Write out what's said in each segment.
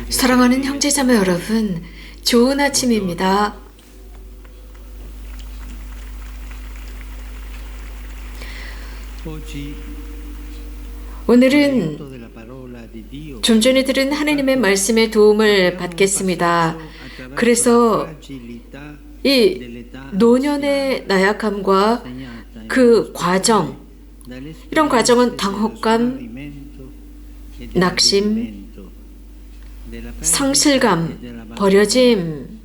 사랑하는 형제자매 여러분, 좋은 아침입니다. 오늘은 좀 전에 들은 하나님의 말씀의 도움을 받겠습니다. 그래서 이 노년의 나약함과 그 과정, 이런 과정은 당혹감, 낙심, 상실감, 버려짐,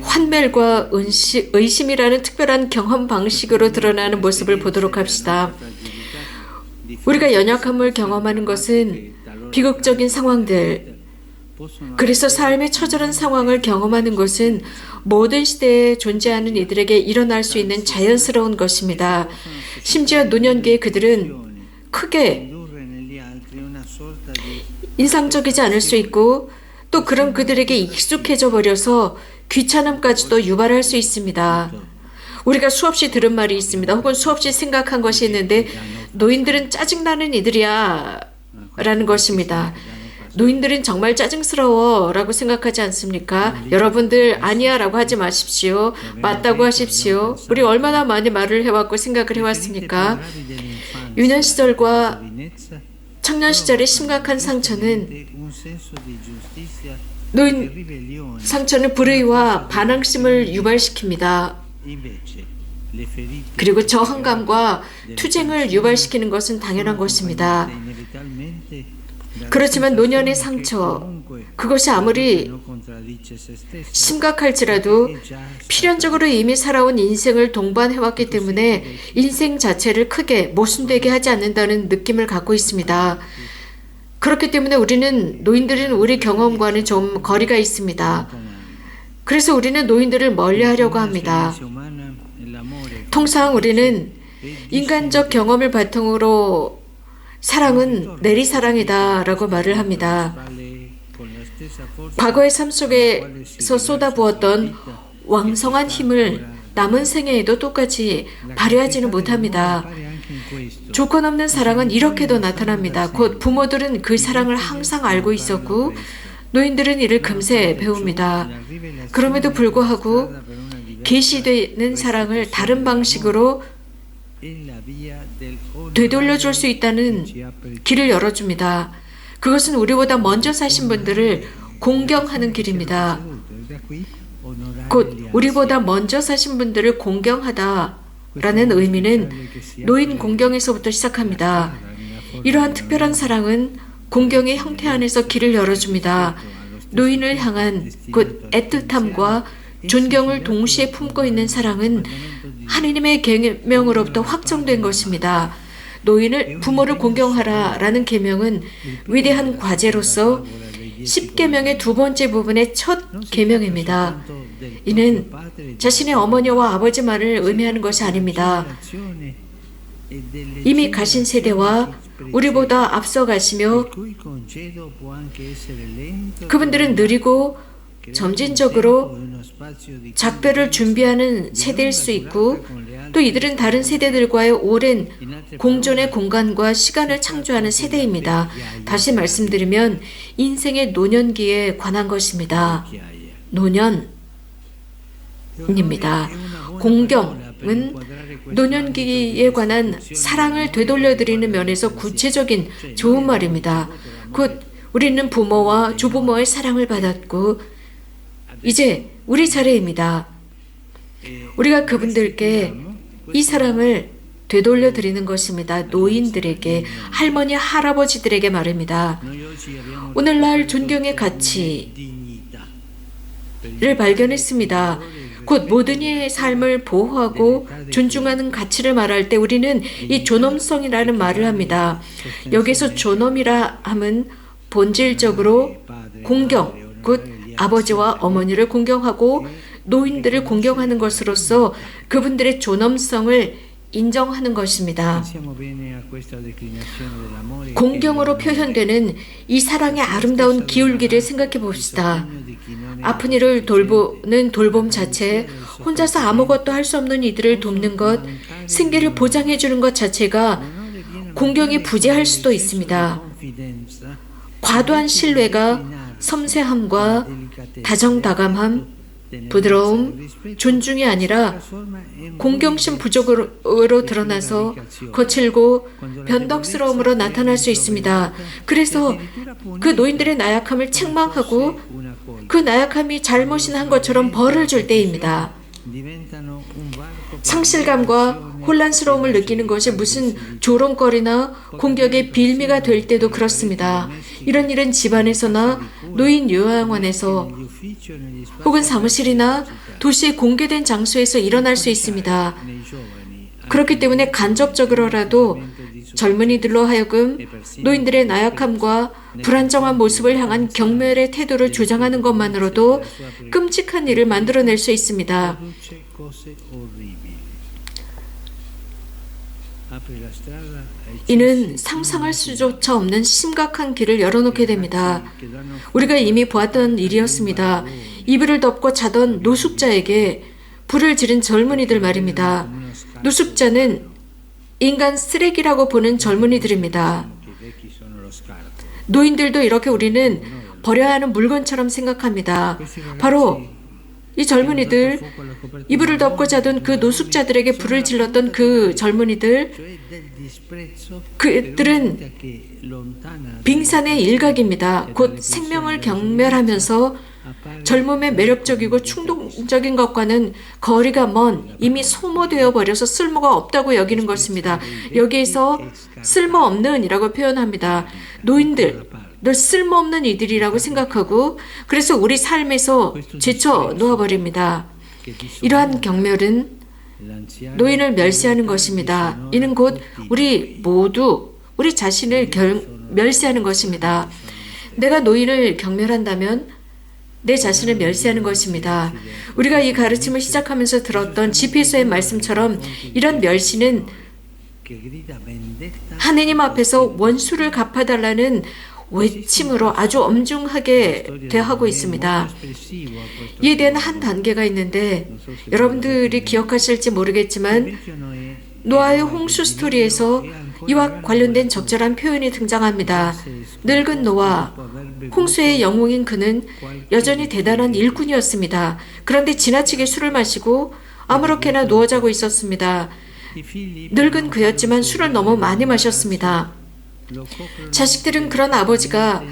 환멸과 의심이라는 특별한 경험 방식으로 드러나는 모습을 보도록 합시다. 우리가 연약함을 경험하는 것은 비극적인 상황들, 그래서 삶의 처절한 상황을 경험하는 것은 모든 시대에 존재하는 이들에게 일어날 수 있는 자연스러운 것입니다. 심지어 노년기에 그들은 크게 인상적이지 않을 수 있고 또 그런 그들에게 익숙해져 버려서 귀찮음까지도 유발할 수 있습니다. 우리가 수없이 들은 말이 있습니다. 혹은 수없이 생각한 것이 있는데 노인들은 짜증나는 이들이야 라는 것입니다. 노인들은 정말 짜증스러워 라고 생각하지 않습니까? 여러분들 아니야 라고 하지 마십시오. 맞다고 하십시오. 우리 얼마나 많이 말을 해왔고 생각을 해왔습니까? 유년 시절과 청년 시절의 심각한 상처는 상처는 불의와 반항심을 유발시킵니다. 그리고 저항감과 투쟁을 유발시키는 것은 당연한 것입니다. 그렇지만 노년의 상처, 그것이 아무리 심각할지라도 필연적으로 이미 살아온 인생을 동반해왔기 때문에 인생 자체를 크게 모순되게 하지 않는다는 느낌을 갖고 있습니다. 그렇기 때문에 노인들은 우리 경험과는 좀 거리가 있습니다. 그래서 우리는 노인들을 멀리하려고 합니다. 통상 우리는 인간적 경험을 바탕으로 사랑은 내리사랑이다 라고 말을 합니다. 과거의 삶 속에서 쏟아부었던 왕성한 힘을 남은 생애에도 똑같이 발휘하지는 못합니다. 조건 없는 사랑은 이렇게도 나타납니다. 곧 부모들은 그 사랑을 항상 알고 있었고 노인들은 이를 금세 배웁니다. 그럼에도 불구하고 계시되는 사랑을 다른 방식으로 되돌려줄 수 있다는 길을 열어줍니다. 그것은 우리보다 먼저 사신 분들을 공경하는 길입니다. 곧 우리보다 먼저 사신 분들을 공경하다라는 의미는 노인 공경에서부터 시작합니다. 이러한 특별한 사랑은 공경의 형태 안에서 길을 열어줍니다. 노인을 향한 곧 애틋함과 존경을 동시에 품고 있는 사랑은 하느님의 계명으로부터 확정된 것입니다. 부모를 공경하라 라는 계명은 위대한 과제로서 10계명의 두 번째 부분의 첫 계명입니다. 이는 자신의 어머니와 아버지 말을 의미하는 것이 아닙니다. 이미 가신 세대와 우리보다 앞서 가시며 그분들은 느리고 점진적으로 작별을 준비하는 세대일 수 있고 또 이들은 다른 세대들과의 오랜 공존의 공간과 시간을 창조하는 세대입니다. 다시 말씀드리면 인생의 노년기에 관한 것입니다. 노년입니다. 공경은 노년기에 관한 사랑을 되돌려드리는 면에서 구체적인 좋은 말입니다. 곧 우리는 부모와 조부모의 사랑을 받았고 이제 우리 차례입니다. 우리가 그분들께 이 사랑을 되돌려 드리는 것입니다. 노인들에게, 할머니, 할아버지들에게 말입니다. 오늘날 존경의 가치를 발견했습니다. 곧 모든 이의 삶을 보호하고 존중하는 가치를 말할 때 우리는 이 존엄성이라는 말을 합니다. 여기서 존엄이라 함은 본질적으로 공경, 곧 아버지와 어머니를 공경하고 노인들을 공경하는 것으로서 그분들의 존엄성을 인정하는 것입니다. 공경으로 표현되는 이 사랑의 아름다운 기울기를 생각해 봅시다. 아픈 이를 돌보는 돌봄 자체, 혼자서 아무것도 할 수 없는 이들을 돕는 것, 생계를 보장해 주는 것 자체가 공경이 부재할 수도 있습니다. 과도한 신뢰가 섬세함과 다정다감함, 부드러움, 존중이 아니라 공경심 부족으로 드러나서 거칠고 변덕스러움으로 나타날 수 있습니다. 그래서 그 노인들의 나약함을 책망하고 그 나약함이 잘못인 한 것처럼 벌을 줄 때입니다. 상실감과 혼란스러움을 느끼는 것이 무슨 조롱거리나 공격의 빌미가 될 때도 그렇습니다. 이런 일은 집안에서나 노인 요양원에서 혹은 사무실이나 도시의 공개된 장소에서 일어날 수 있습니다. 그렇기 때문에 간접적으로라도 젊은이들로 하여금 노인들의 나약함과 불안정한 모습을 향한 경멸의 태도를 주장하는 것만으로도 끔찍한 일을 만들어낼 수 있습니다. 이는 상상할 수조차 없는 심각한 길을 열어놓게 됩니다. 우리가 이미 보았던 일이었습니다. 이불을 덮고 자던 노숙자에게 불을 지른 젊은이들 말입니다. 노숙자는 인간 쓰레기라고 보는 젊은이들입니다. 노인들도 이렇게 우리는 버려야 하는 물건처럼 생각합니다. 바로 이 젊은이들, 이불을 덮고 자던 그 노숙자들에게 불을 질렀던 그 젊은이들, 그들은 빙산의 일각입니다. 곧 생명을 경멸하면서 젊음의 매력적이고 충동적인 것과는 거리가 먼 이미 소모되어 버려서 쓸모가 없다고 여기는 것입니다. 여기에서 쓸모없는이라고 표현합니다. 노인들, 늘 쓸모없는 이들이라고 생각하고 그래서 우리 삶에서 제쳐 놓아버립니다. 이러한 경멸은 노인을 멸시하는 것입니다. 이는 곧 우리 모두 우리 자신을 멸시하는 것입니다. 내가 노인을 경멸한다면 내 자신을 멸시하는 것입니다. 우리가 이 가르침을 시작하면서 들었던 지피소의 말씀처럼 이런 멸시는 하느님 앞에서 원수를 갚아달라는 외침으로 아주 엄중하게 대하고 있습니다. 이에 대한 한 단계가 있는데 여러분들이 기억하실지 모르겠지만 노아의 홍수 스토리에서 이와 관련된 적절한 표현이 등장합니다. 늙은 노아, 홍수의 영웅인 그는 여전히 대단한 일꾼이었습니다. 그런데 지나치게 술을 마시고 아무렇게나 누워 자고 있었습니다. 늙은 그였지만 술을 너무 많이 마셨습니다. 자식들은 그런 아버지가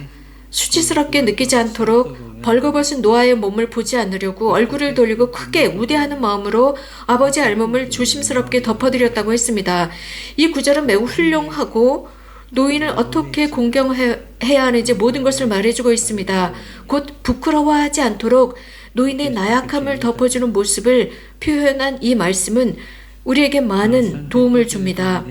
수치스럽게 느끼지 않도록 벌거벗은 노아의 몸을 보지 않으려고 얼굴을 돌리고 크게 우대하는 마음으로 아버지 알몸을 조심스럽게 덮어드렸다고 했습니다. 이 구절은 매우 훌륭하고 노인을 어떻게 공경해야 하는지 모든 것을 말해주고 있습니다. 곧 부끄러워하지 않도록 노인의 나약함을 덮어주는 모습을 표현한 이 말씀은 우리에게 많은 도움을 줍니다.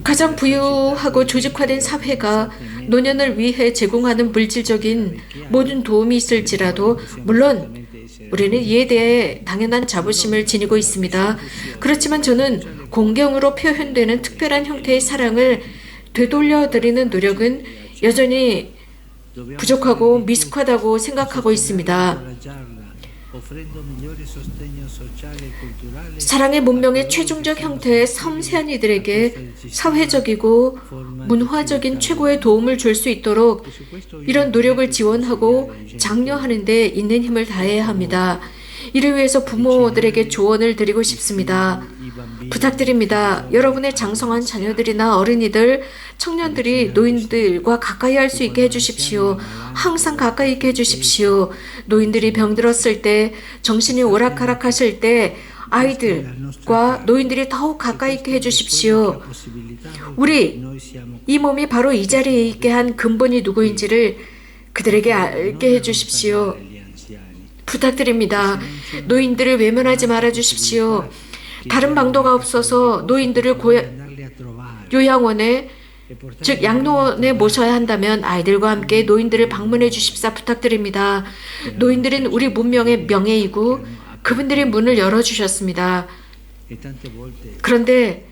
가장 부유하고 조직화된 사회가 노년을 위해 제공하는 물질적인 모든 도움이 있을지라도 물론 우리는 이에 대해 당연한 자부심을 지니고 있습니다. 그렇지만 저는 공경으로 표현되는 특별한 형태의 사랑을 되돌려드리는 노력은 여전히 부족하고 미숙하다고 생각하고 있습니다. 사랑의 문명의 최종적 형태의 섬세한 이들에게 사회적이고 문화적인 최고의 도움을 줄 수 있도록 이런 노력을 지원하고 장려하는 데 있는 힘을 다해야 합니다. 이를 위해서 부모들에게 조언을 드리고 싶습니다. 부탁드립니다. 여러분의 장성한 자녀들이나 어린이들, 청년들이 노인들과 가까이 할 수 있게 해주십시오. 항상 가까이 있게 해주십시오. 노인들이 병들었을 때, 정신이 오락가락하실 때 아이들과 노인들이 더욱 가까이 있게 해주십시오. 우리 이 몸이 바로 이 자리에 있게 한 근본이 누구인지를 그들에게 알게 해주십시오. 부탁드립니다. 노인들을 외면하지 말아주십시오. 다른 방도가 없어서 노인들을 요양원에 즉 양로원에 모셔야 한다면 아이들과 함께 노인들을 방문해 주십사 부탁드립니다. 노인들은 우리 문명의 명예이고 그분들이 문을 열어주셨습니다. 그런데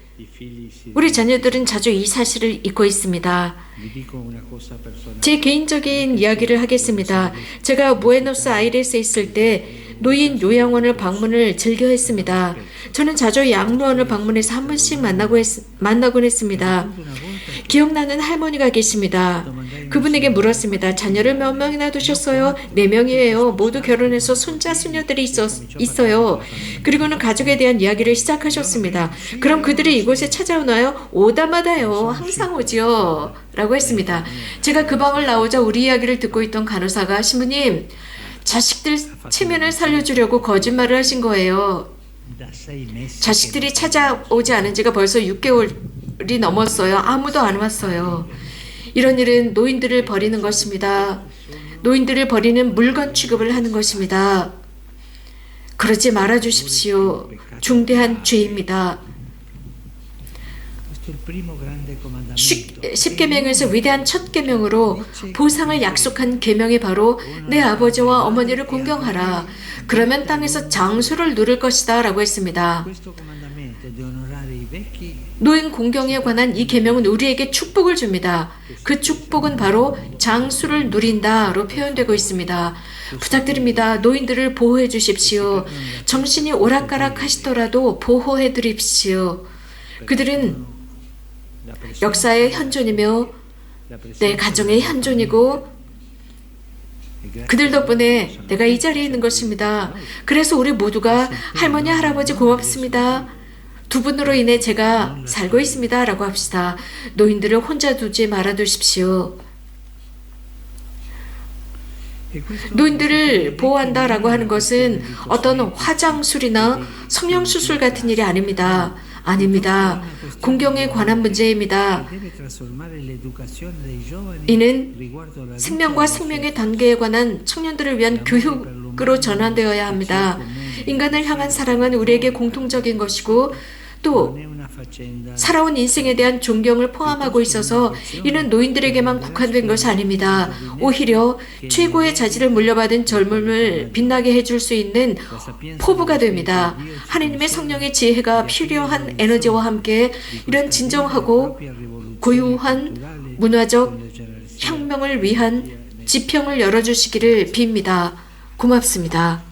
우리 자녀들은 자주 이 사실을 잊고 있습니다. 제 개인적인 이야기를 하겠습니다. 제가 부에노스아이레스에 있을 때 노인 요양원을 방문을 즐겨 했습니다. 저는 자주 양로원을 방문해서 한 번씩 만나곤 했습니다. 기억나는 할머니가 계십니다. 그분에게 물었습니다. 자녀를 몇 명이나 두셨어요? 4명이에요. 모두 결혼해서 손자, 수녀들이 있어요. 그리고는 가족에 대한 이야기를 시작하셨습니다. 그럼 그들이 이곳에 찾아오나요? 오다마다요. 항상 오지요. 라고 했습니다. 제가 그 방을 나오자 우리 이야기를 듣고 있던 간호사가 신부님, 자식들 체면을 살려주려고 거짓말을 하신 거예요. 자식들이 찾아오지 않은 지가 벌써 6개월이 넘었어요. 아무도 안 왔어요. 이런 일은 노인들을 버리는 것입니다. 노인들을 버리는 물건 취급을 하는 것입니다. 그러지 말아 주십시오. 중대한 죄입니다. 10계명에서 위대한 첫 계명으로 보상을 약속한 계명이 바로 내 아버지와 어머니를 공경하라. 그러면 땅에서 장수를 누릴 것이다 라고 했습니다. 노인 공경에 관한 이 계명은 우리에게 축복을 줍니다. 그 축복은 바로 장수를 누린다로 표현되고 있습니다. 부탁드립니다. 노인들을 보호해 주십시오. 정신이 오락가락 하시더라도 보호해 드립시오. 그들은 역사의 현존이며 내 가정의 현존이고 그들 덕분에 내가 이 자리에 있는 것입니다. 그래서 우리 모두가 할머니, 할아버지 고맙습니다. 두 분으로 인해 제가 살고 있습니다. 라고 합시다. 노인들을 혼자 두지 말아 두십시오. 노인들을 보호한다라고 하는 것은 어떤 화장술이나 성형수술 같은 일이 아닙니다. 아닙니다. 공경에 관한 문제입니다. 이는 생명과 생명의 단계에 관한 청년들을 위한 교육으로 전환되어야 합니다. 인간을 향한 사랑은 우리에게 공통적인 것이고 또 살아온 인생에 대한 존경을 포함하고 있어서 이는 노인들에게만 국한된 것이 아닙니다. 오히려 최고의 자질을 물려받은 젊음을 빛나게 해줄 수 있는 포부가 됩니다. 하나님의 성령의 지혜가 필요한 에너지와 함께 이런 진정하고 고유한 문화적 혁명을 위한 지평을 열어주시기를 빕니다. 고맙습니다.